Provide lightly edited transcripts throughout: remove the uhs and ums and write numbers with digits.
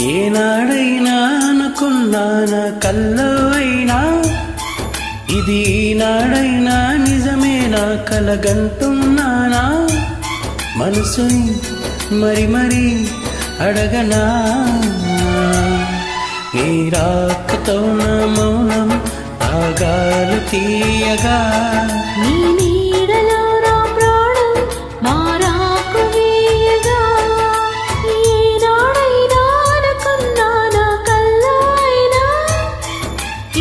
ఏనాడైనా అనుకున్నానా కల్లో అయినా ఇది ఈనాడైనా నిజమేనా కలగంటున్నానా మనసుని మరి మరి అడగనా నీ రాకతో నా మౌనం రాగాలు తీయగా నీ నీడలో నా ప్రాణం మారాకు వేయగా ఏనాడైనా అనుకున్నానా కల్లో అయినా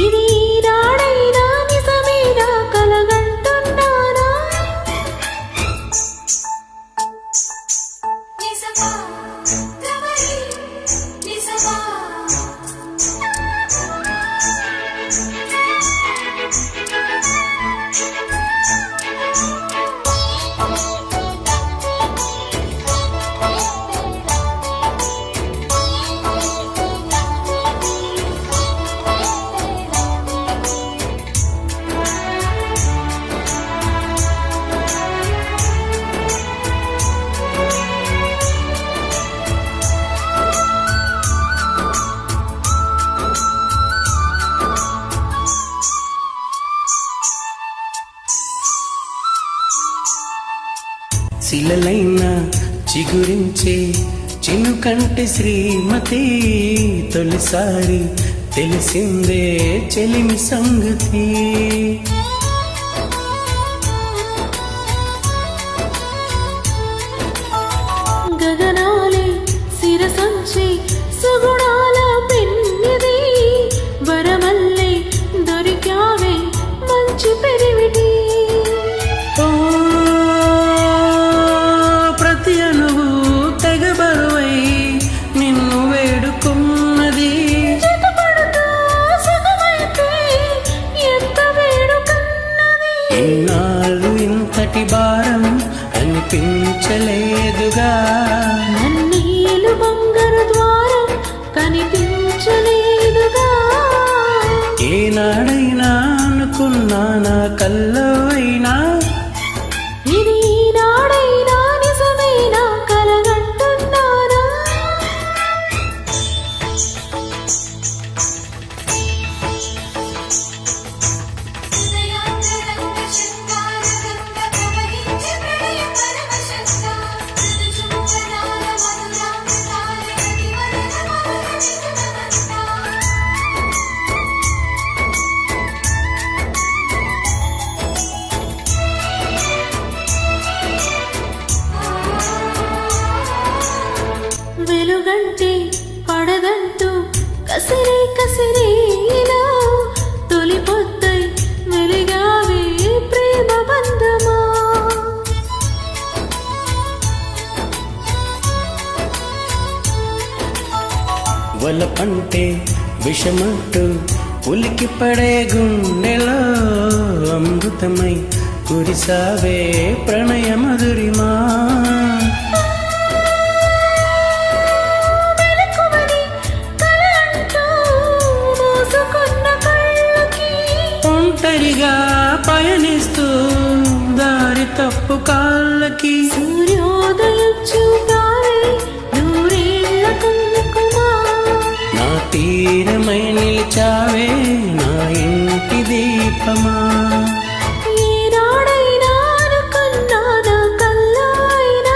ఇది ఈనాడైనా నిజమేనా కలగంటున్నానా శిలలైన చిగురించే చినుకంటి శ్రీమతి తొలిసారి తెలిసిందే చెలిమి సంగతి గగనాలే శిరసంచి సుగుణాల పెన్నిది వరమల్లే దొరికావే మంచి పెరివిటి ప్రతి అణువు తెగ బరువై నిన్ను వేడుకున్నది చిటపడుతూ సుఖమైతే ఎంత వేడుకన్నది ఇన్నాళ్ళు ఇంతటి భారం అనిపించలేదుగా నన్నీలు బంగారు ద్వారం కనిపించలేదుగా ఏనాడైనా అనుకున్నానా కల్లో అయినా ఇది ఈనాడైనా నిజమేనా కలగంటున్నానా వెలుగంటే పడదంటూ కసిరే కసిరేలా తొలి పొద్దై వెలిగావే ప్రేమ బంధమా వలపంటే విషమంటూ ఉలికి పడే గుండెలో అమృతమై కురిసావే ప్రణయ మధురిమా మెలకువని కలంటూ మోసుకున్న కళ్ళకి ఒంటరిగా పయనిస్తూ దారి తప్పు కాళ్ళకి సూర్యోదయం చూపావే నూరేళ్ల కన్నుకుమా నా తీరమై నిలిచావే నా ఇంటి దీపమా ఏనాడైనా అనుకున్నానా కల్లో అయినా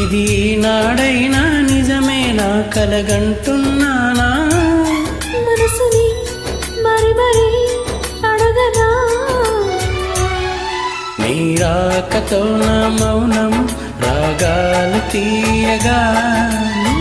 ఇది నాడైనా నిజమేనా కలగంటున్నానా మనసుని మరి మరి అడగనా నీ రాకతో నా మౌనం రాగాలు తీయగా నీ